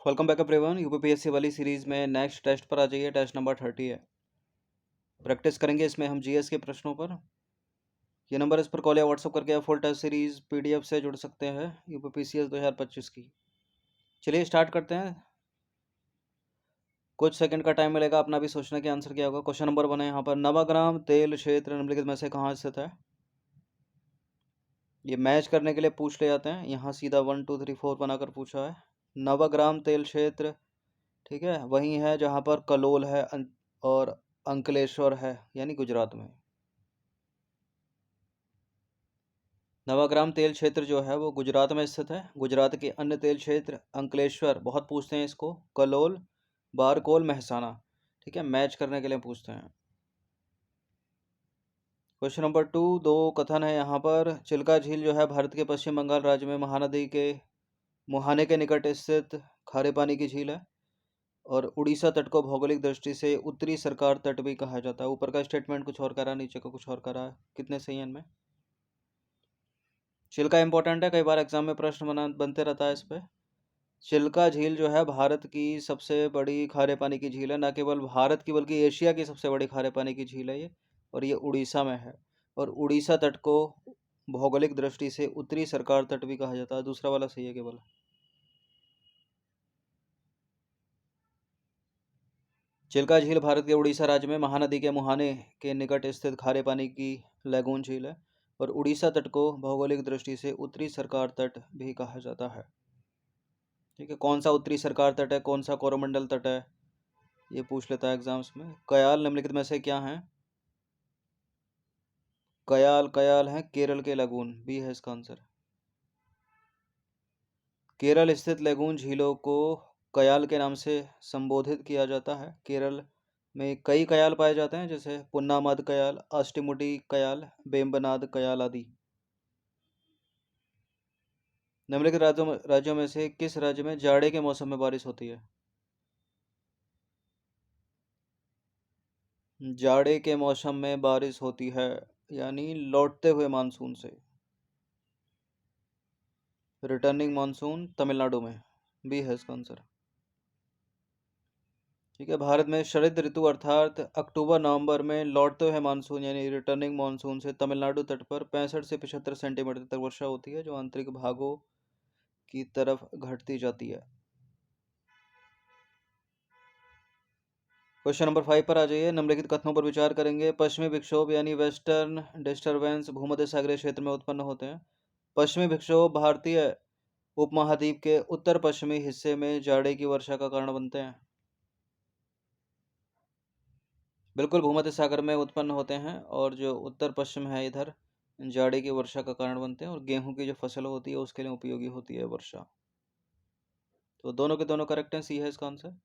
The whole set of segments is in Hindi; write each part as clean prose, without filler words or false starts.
Welcome back everyone. यूपीपीएससी वाली सीरीज में नेक्स्ट टेस्ट पर आ जाइए। टेस्ट नंबर 30 है। प्रैक्टिस करेंगे इसमें हम जीएस के प्रश्नों पर। ये नंबर इस पर कॉल या व्हाट्सअप करके आप फुल टेस्ट सीरीज पीडीएफ से जुड़ सकते हैं यूपीपीसीएस 2025 की। चलिए स्टार्ट करते हैं। कुछ सेकंड का टाइम मिलेगा अपना भी सोचने के आंसर क्या होगा। क्वेश्चन नंबर 1 है यहाँ पर, नवाग्राम तेल क्षेत्र निम्नलिखित में से कहाँ स्थित है। ये मैच करने के लिए पूछ ले जाते हैं। यहाँ सीधा 1 2 3 4 बनाकर पूछा है। नवाग्राम तेल क्षेत्र, ठीक है, वही है जहाँ पर कलोल है और अंकलेश्वर है, यानी गुजरात में। नवाग्राम तेल क्षेत्र जो है वो गुजरात में स्थित है। गुजरात के अन्य तेल क्षेत्र अंकलेश्वर, बहुत पूछते हैं इसको, कलोल, बारकोल, मेहसाना, ठीक है, मैच करने के लिए पूछते हैं। क्वेश्चन नंबर 2, दो कथन है यहाँ पर। चिल्का झील जो है भारत के पश्चिम बंगाल राज्य में महानदी के मुहाने के निकट स्थित खारे पानी की झील है और उड़ीसा तट को भौगोलिक दृष्टि से उत्तरी सरकार तट भी कहा जाता है। ऊपर का स्टेटमेंट कुछ और करा, नीचे का कुछ और करा, कितने सही है इनमें। चिल्का इंपॉर्टेंट है, कई बार एग्जाम में प्रश्न बनते रहता है इस पे। चिल्का झील जो है भारत की सबसे बड़ी खारे पानी की झील है। न केवल भारत की बल्कि एशिया की सबसे बड़ी खारे पानी की झील है ये, और ये उड़ीसा में है। और उड़ीसा तट को भौगोलिक दृष्टि से उत्तरी सरकार तट भी कहा जाता है। दूसरा वाला सही है केवल। चिल्का झील भारत के उड़ीसा राज्य में महानदी के मुहाने के निकट स्थित खारे पानी की लैगून झील है और उड़ीसा तट को भौगोलिक दृष्टि से उत्तरी सरकार तट भी कहा जाता है। ठीक है, कौन सा उत्तरी सरकार तट है, कौन सा कोरोमंडल तट है, ये पूछ लेता है एग्जाम्स में। कयाल निम्नलिखित में से क्या है। कयाल कयाल है केरल के लगून, बी है इसका आंसर। केरल स्थित लगून झीलों को कयाल के नाम से संबोधित किया जाता है। केरल में कई कयाल पाए जाते हैं, जैसे पुन्नामद कयाल, अष्टमुडी कयाल, बेम्बनाद कयाल आदि। निम्नलिखित राज्यों में से किस राज्य में जाड़े के मौसम में बारिश होती है। जाड़े के मौसम में बारिश होती है, यानी लौटते हुए मानसून से। रिटर्निंग मानसून तमिलनाडु में, बी है इसका आंसर। ठीक है, भारत में शरद ऋतु अर्थात अक्टूबर नवंबर में लौटते हुए मानसून यानी रिटर्निंग मानसून से तमिलनाडु तट पर 65 से 75 सेंटीमीटर तक वर्षा होती है, जो आंतरिक भागों की तरफ घटती जाती है। क्वेश्चन नंबर 5 पर आ जाइए। निम्नलिखित कथनों पर विचार करेंगे। पश्चिमी विक्षोभ यानी वेस्टर्न डिस्टर्बेंस भूमध्य सागरीय क्षेत्र में उत्पन्न होते हैं। पश्चिमी विक्षोभ भारतीय उपमहाद्वीप के उत्तर पश्चिमी हिस्से में जाड़े की वर्षा का कारण बनते हैं। बिल्कुल, भूमध्य सागर में उत्पन्न होते हैं और जो उत्तर पश्चिम है इधर जाड़े की वर्षा का कारण बनते हैं और गेहूं की जो फसल होती है उसके लिए उपयोगी होती है वर्षा। तो दोनों के दोनों करेक्ट हैं, सी है इसका आंसर।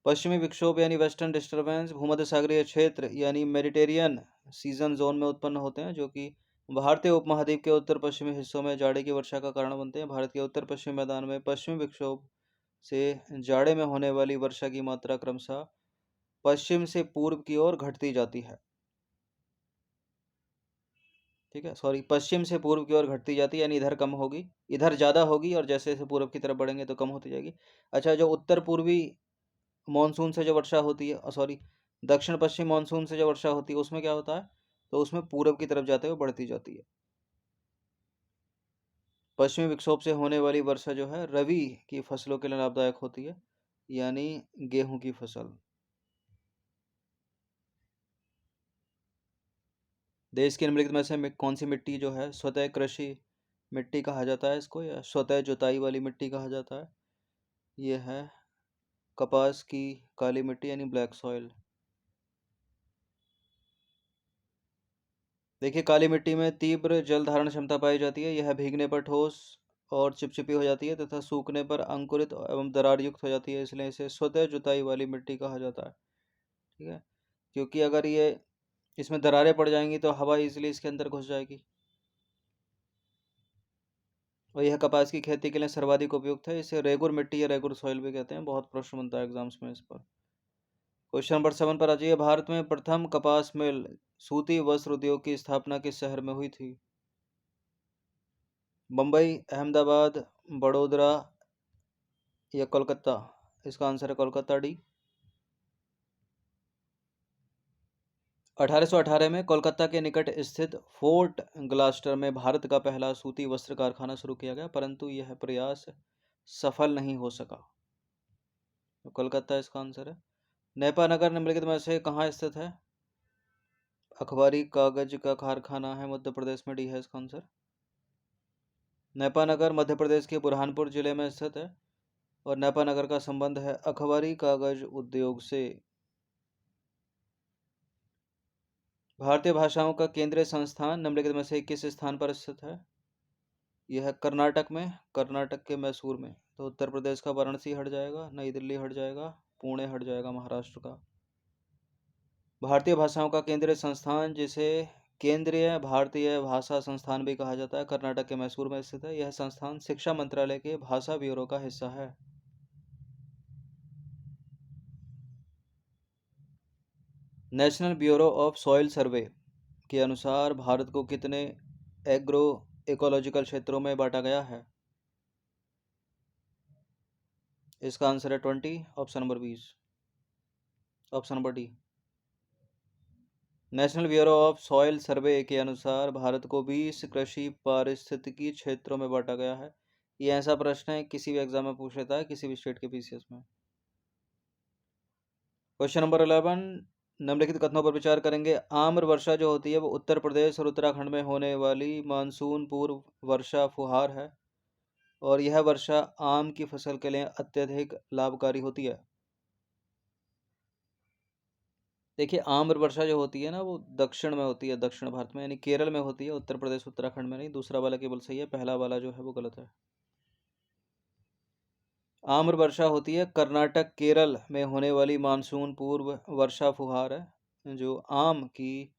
पश्चिमी विक्षोभ यानी वेस्टर्न डिस्टर्बेंस भूमध्य सागरीय क्षेत्र यानी मेडिटेरियन सीजन जोन में उत्पन्न होते हैं, जो कि भारतीय उपमहाद्वीप के उत्तर पश्चिमी हिस्सों में जाड़े की वर्षा का कारण बनते हैं। भारत के उत्तर पश्चिमी मैदान में पश्चिमी विक्षोभ से जाड़े में होने वाली वर्षा की मात्रा क्रमशः पश्चिम से पूर्व की ओर घटती जाती है। ठीक है, सॉरी, पश्चिम से पूर्व की ओर घटती जाती है, यानी इधर कम होगी, इधर ज़्यादा होगी और जैसे जैसे पूर्व की तरफ बढ़ेंगे तो कम होती जाएगी। अच्छा, जो उत्तर पूर्वी मानसून से जो वर्षा होती है, सॉरी, दक्षिण पश्चिम मानसून से जो वर्षा होती है उसमें क्या होता है, तो उसमें पूर्व की तरफ जाते हुए बढ़ती जाती है। पश्चिमी विक्षोभ से होने वाली वर्षा जो है रबी की फसलों के लिए लाभदायक होती है, यानी गेहूं की फसल। देश की निम्नलिखित में से कौन सी मिट्टी जो है स्वतः कृषि मिट्टी कहा जाता है इसको, या स्वतः जुताई वाली मिट्टी कहा जाता है। ये है कपास की काली मिट्टी यानी ब्लैक सॉइल। देखिए, काली मिट्टी में तीव्र जल धारण क्षमता पाई जाती है। यह भीगने पर ठोस और चिपचिपी हो जाती है तथा सूखने पर अंकुरित एवं दरार युक्त हो जाती है, इसलिए इसे स्वतः जुताई वाली मिट्टी कहा जाता है। ठीक है, क्योंकि अगर ये इसमें दरारें पड़ जाएंगी तो हवा इजीली इसके अंदर घुस जाएगी। और यह कपास की खेती के लिए सर्वाधिक उपयुक्त है। इसे रेगुर मिट्टी या रेगुर सॉइल भी कहते हैं। बहुत प्रश्न बनता है एग्जाम्स में इस पर। क्वेश्चन नंबर 7 पर आ जाइए। भारत में प्रथम कपास मिल सूती वस्त्र उद्योग की स्थापना किस शहर में हुई थी। मुंबई, अहमदाबाद, बड़ोदरा, या कोलकाता? इसका आंसर है कोलकाता, डी। 1818 में कोलकाता के निकट स्थित फोर्ट ग्लास्टर में भारत का पहला सूती वस्त्र कारखाना शुरू किया गया, परंतु यह प्रयास सफल नहीं हो सका। तो कोलकाता इसका आंसर है। नेपानगर निम्नलिखित में से कहाँ स्थित है? अखबारी कागज का कारखाना है मध्य प्रदेश में, डी है इसका आंसर। नेपानगर मध्य प्रदेश के बुरहानपुर जिले में स्थित है और नेपानगर का संबंध है अखबारी कागज उद्योग से। भारतीय भाषाओं का केंद्रीय संस्थान निम्नलिखित में से किस स्थान पर स्थित है? यह है कर्नाटक में, कर्नाटक के मैसूर में। तो उत्तर प्रदेश का वाराणसी हट जाएगा, नई दिल्ली हट जाएगा, पुणे हट जाएगा महाराष्ट्र का। भारतीय भाषाओं का केंद्रीय संस्थान, जिसे केंद्रीय भारतीय भाषा संस्थान भी कहा जाता है, कर्नाटक के मैसूर में स्थित है। यह संस्थान शिक्षा मंत्रालय के भाषा ब्यूरो का हिस्सा है। National bureau of soil survey के अनुसार भारत को कितने एग्रो इकोलॉजिकल क्षेत्रों में बांटा गया है? इसका आंसर है 20, option number 20, option number D. National bureau of soil survey के अनुसार भारत को 20 कृषि पारिस्थितिकी क्षेत्रों में बांटा गया है। ये ऐसा प्रश्न है किसी भी एग्जाम में पूछ लेता है, किसी भी स्टेट के पीसीएस में। क्वेश्चन नंबर 11, निम्नलिखित कथनों पर विचार करेंगे। आम्र वर्षा जो होती है वो उत्तर प्रदेश और उत्तराखंड में होने वाली मानसून पूर्व वर्षा फुहार है और यह वर्षा आम की फसल के लिए अत्यधिक लाभकारी होती है। देखिए, आम्र वर्षा जो होती है ना, वो दक्षिण में होती है, दक्षिण भारत में, यानी केरल में होती है, उत्तर प्रदेश उत्तराखंड में नहीं। दूसरा वाला केवल सही है, पहला वाला जो है वो गलत है। आम्र वर्षा होती है कर्नाटक केरल में होने वाली मानसून पूर्व वर्षा फुहार है, जो आम की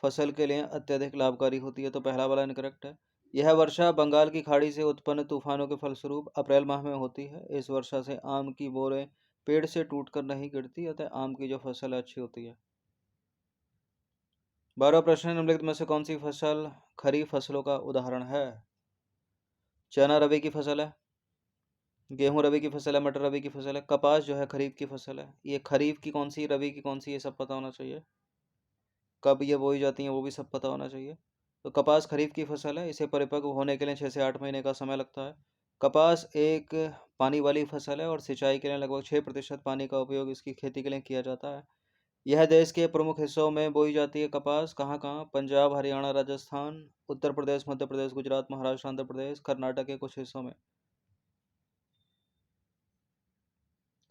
फसल के लिए अत्यधिक लाभकारी होती है। तो पहला वाला इनकरेक्ट है। यह वर्षा बंगाल की खाड़ी से उत्पन्न तूफानों के फलस्वरूप अप्रैल माह में होती है। इस वर्षा से आम की बोरें पेड़ से टूटकर नहीं गिरती, अतः आम की जो फसल है अच्छी होती है। 12वां प्रश्न, निम्नलिखित में से कौन सी फसल खरीफ फसलों का उदाहरण है? चना रबी की फसल है, गेहूं रबी की फसल है, मटर रबी की फसल है, कपास जो है खरीफ की फसल है। ये खरीफ की कौन सी, रबी की कौन सी, ये सब पता होना चाहिए। कब ये बोई जाती हैं वो भी सब पता होना चाहिए। तो कपास खरीफ की फसल है, इसे परिपक्व होने के लिए 6 से 8 महीने का समय लगता है। कपास एक पानी वाली फसल है और सिंचाई के लिए लगभग 6% पानी का उपयोग इसकी खेती के लिए किया जाता है। यह देश के प्रमुख हिस्सों में बोई जाती है। कपास कहाँ कहाँ? पंजाब, हरियाणा, राजस्थान, उत्तर प्रदेश, मध्य प्रदेश, गुजरात, महाराष्ट्र, आंध्र प्रदेश, कर्नाटक के कुछ हिस्सों में।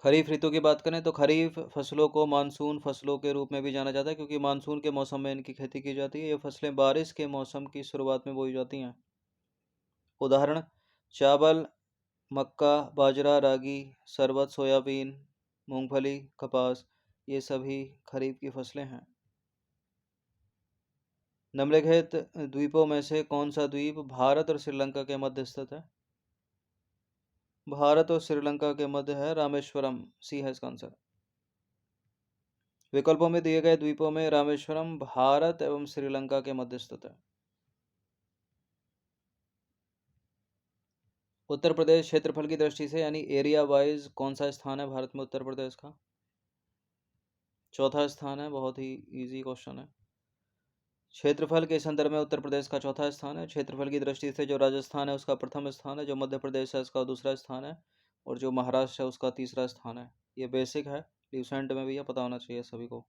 खरीफ ऋतु की बात करें तो खरीफ फसलों को मानसून फसलों के रूप में भी जाना जाता है, क्योंकि मानसून के मौसम में इनकी खेती की जाती है। ये फसलें बारिश के मौसम की शुरुआत में बोई जाती हैं। उदाहरण: चावल, मक्का, बाजरा, रागी, शरबत, सोयाबीन, मूंगफली, कपास, ये सभी खरीफ की फसलें हैं। निम्नलिखित द्वीपों में से कौन सा द्वीप भारत और श्रीलंका के मध्य स्थित है? भारत और श्रीलंका के मध्य है रामेश्वरम, सी है इसका आंसर। विकल्पों में दिए गए द्वीपों में रामेश्वरम भारत एवं श्रीलंका के मध्य स्थित है। उत्तर प्रदेश क्षेत्रफल की दृष्टि से यानी एरिया वाइज कौन सा स्थान है भारत में उत्तर प्रदेश का? चौथा स्थान है, बहुत ही इजी क्वेश्चन है। क्षेत्रफल के संदर्भ में उत्तर प्रदेश का चौथा स्थान है। क्षेत्रफल की दृष्टि से जो राजस्थान है उसका प्रथम स्थान है, जो मध्य प्रदेश है उसका दूसरा स्थान है और जो महाराष्ट्र है उसका तीसरा स्थान है। ये बेसिक है, रिसेंट में भी यह पता होना चाहिए सभी को।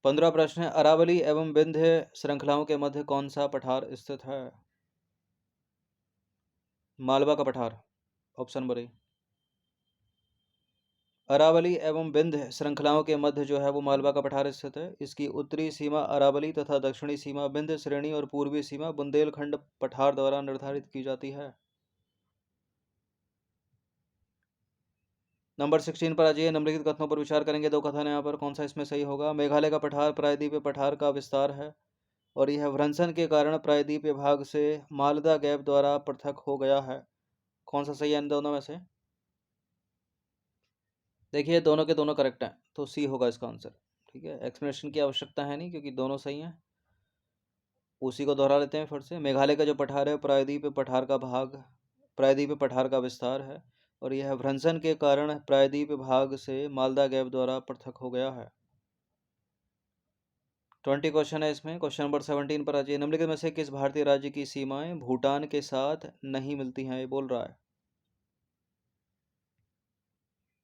15वां प्रश्न है, अरावली एवं विंध्य श्रृंखलाओं के मध्य कौन सा पठार स्थित है? मालवा का पठार, ऑप्शन नंबर ए। अरावली एवं विंध्य श्रृंखलाओं के मध्य जो है वो मालवा का पठार स्थित है। इसकी उत्तरी सीमा अरावली तथा दक्षिणी सीमा विंध्य श्रेणी और पूर्वी सीमा बुंदेलखंड पठार द्वारा निर्धारित की जाती है। नंबर 16 पर आ जाइए। निम्नलिखित कथनों पर विचार करेंगे। दो कथन यहाँ पर, कौन सा इसमें सही होगा? मेघालय का पठार प्रायद्वीपीय पठार का विस्तार है और यह भ्रंशन के कारण प्रायद्वीपीय भाग से मालदा गैप द्वारा पृथक हो गया है। कौन सा सही है इन दोनों में से? देखिए, दोनों के दोनों करेक्ट हैं, तो सी होगा इसका आंसर। ठीक है, एक्सप्लेनेशन की आवश्यकता है नहीं क्योंकि दोनों सही हैं। उसी को दोहरा लेते हैं फिर से। मेघालय का जो पठार है प्रायद्वीपीय पठार का भाग प्रायद्वीप पठार का विस्तार है और यह भ्रंशन के कारण प्रायद्वीप भाग से मालदा गैप द्वारा पृथक हो गया है। 20 क्वेश्चन है इसमें। क्वेश्चन नंबर 17 पर आ जाइए। निम्नलिखित में से किस भारतीय राज्य की सीमाएं भूटान के साथ नहीं मिलती हैं, ये बोल रहा है।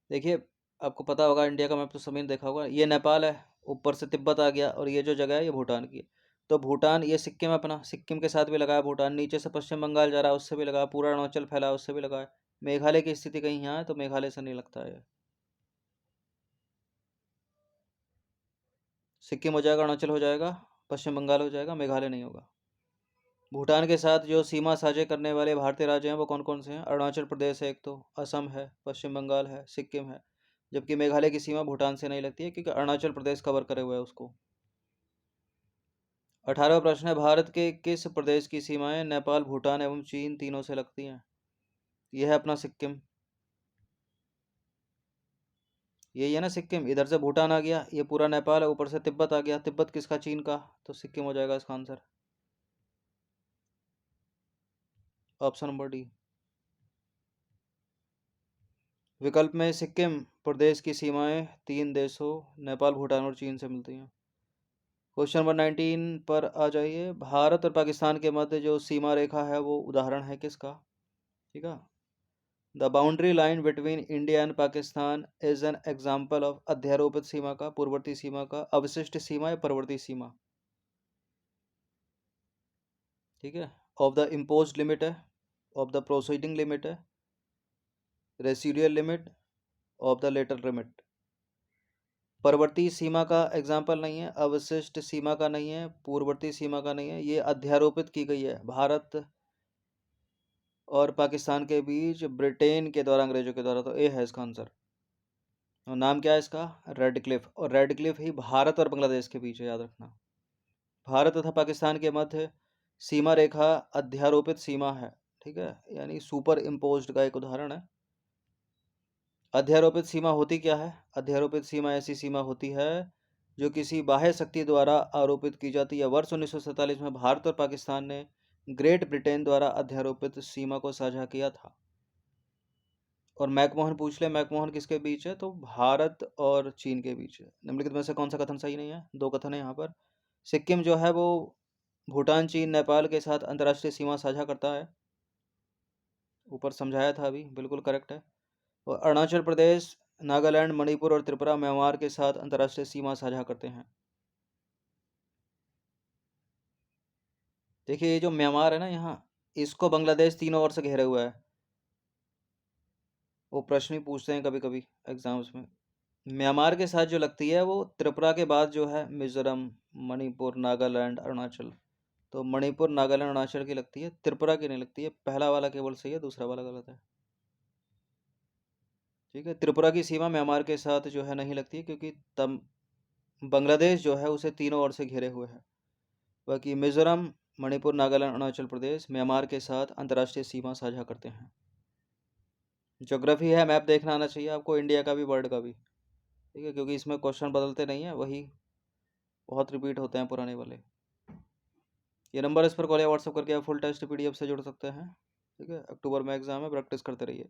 देखिए, आपको पता होगा, इंडिया का मैप तो सभी ने देखा होगा, ये नेपाल है, ऊपर से तिब्बत आ गया और ये जो जगह है ये भूटान की है। तो भूटान, ये सिक्किम अपना, सिक्किम के साथ भी लगा है भूटान, नीचे से पश्चिम बंगाल जा रहा है उससे भी लगा है, पूरा अरुणाचल फैला है उससे भी लगा है। मेघालय की स्थिति कहीं यहाँ है तो मेघालय से नहीं लगता है। सिक्किम हो जाएगा, अरुणाचल हो जाएगा, पश्चिम बंगाल हो जाएगा, मेघालय नहीं होगा। भूटान के साथ जो सीमा साझे करने वाले भारतीय राज्य हैं वो कौन कौन से हैं? अरुणाचल प्रदेश है एक, तो असम है, पश्चिम बंगाल है, सिक्किम है। जबकि मेघालय की सीमा भूटान से नहीं लगती है क्योंकि अरुणाचल प्रदेश कवर करे हुए है उसको। 18वां प्रश्न है, भारत के किस प्रदेश की सीमाएं नेपाल, भूटान एवं चीन तीनों से लगती हैं? यह है अपना सिक्किम, यही है ना सिक्किम। इधर से भूटान आ गया, ये पूरा नेपाल है, ऊपर से तिब्बत आ गया, तिब्बत किसका? चीन का, तो सिक्किम हो जाएगा इसका आंसर, ऑप्शन नंबर डी। विकल्प में सिक्किम प्रदेश की सीमाएं तीन देशों नेपाल, भूटान और चीन से मिलती हैं। क्वेश्चन नंबर 19 पर आ जाइए। भारत और पाकिस्तान के मध्य जो सीमा रेखा है वो उदाहरण है किसका? ठीक है। The boundary line between India and Pakistan is an example of अध्यारोपित सीमा का, पूर्ववर्ती सीमा का, अवशिष्ट सीमा या परवर्ती सीमा। ठीक है। ऑफ द इम्पोज लिमिट है, ऑफ द प्रोसीडिंग लिमिट है, residual limit, of the latter limit. परवर्ती सीमा का एग्जाम्पल नहीं है, अवशिष्ट सीमा का नहीं है, पूर्ववर्ती सीमा का नहीं है, ये अध्यारोपित की गई है भारत और पाकिस्तान के बीच ब्रिटेन के द्वारा, अंग्रेजों के द्वारा। तो ए है इसका आंसर। और नाम क्या है इसका? Red Cliff. और रेड क्लिफ ही भारत और बांग्लादेश के बीच है, याद रखना। भारत तथा पाकिस्तान के मध्य सीमा रेखा अध्यारोपित सीमा है। ठीक है, यानी सुपर इम्पोज्ड का एक उदाहरण है। अध्यारोपित सीमा होती क्या है? अध्यारोपित सीमा ऐसी सीमा होती है जो किसी बाह्य शक्ति द्वारा आरोपित की जाती है। वर्ष 1947 में भारत और पाकिस्तान ने ग्रेट ब्रिटेन द्वारा अध्यारोपित सीमा को साझा किया था। और मैकमोहन पूछ ले, मैकमोहन किसके बीच है? तो भारत और चीन के बीच है। निम्नलिखित में से कौन सा कथन सही नहीं है? दो कथन है यहाँ पर। सिक्किम जो है वो भूटान, चीन, नेपाल के साथ अंतर्राष्ट्रीय सीमा साझा करता है, ऊपर समझाया था अभी, बिल्कुल करेक्ट है। और अरुणाचल प्रदेश, नागालैंड, मणिपुर और त्रिपुरा म्यांमार के साथ अंतर्राष्ट्रीय सीमा साझा करते हैं। देखिए, ये जो म्यांमार है ना यहाँ, इसको बांग्लादेश तीनों ओर से घेरे हुआ है। वो प्रश्न ही पूछते हैं कभी कभी एग्जाम्स में। म्यांमार के साथ जो लगती है वो त्रिपुरा के बाद जो है मिजोरम, मणिपुर, नागालैंड, अरुणाचल। तो मणिपुर, नागालैंड, अरुणाचल की लगती है, त्रिपुरा की नहीं लगती है। पहला वाला केवल सही है, दूसरा वाला गलत है। ठीक है, त्रिपुरा की सीमा म्यांमार के साथ जो है नहीं लगती है क्योंकि तब बांग्लादेश जो है उसे तीनों ओर से घेरे हुए है। बाकी मिजोरम, मणिपुर, नागालैंड, अरुणाचल प्रदेश म्यांमार के साथ अंतर्राष्ट्रीय सीमा साझा करते हैं। ज्योग्राफी है, मैप देखना आना चाहिए आपको, इंडिया का भी वर्ल्ड का भी। ठीक है, क्योंकि इसमें क्वेश्चन बदलते नहीं है, वही बहुत रिपीट होते हैं पुराने वाले। ये नंबर इस पर कॉल या व्हाट्सअप करके आप फुल टेस्ट PDF से जुड़ सकते हैं। ठीक है, अक्टूबर में एग्जाम है, प्रैक्टिस करते रहिए।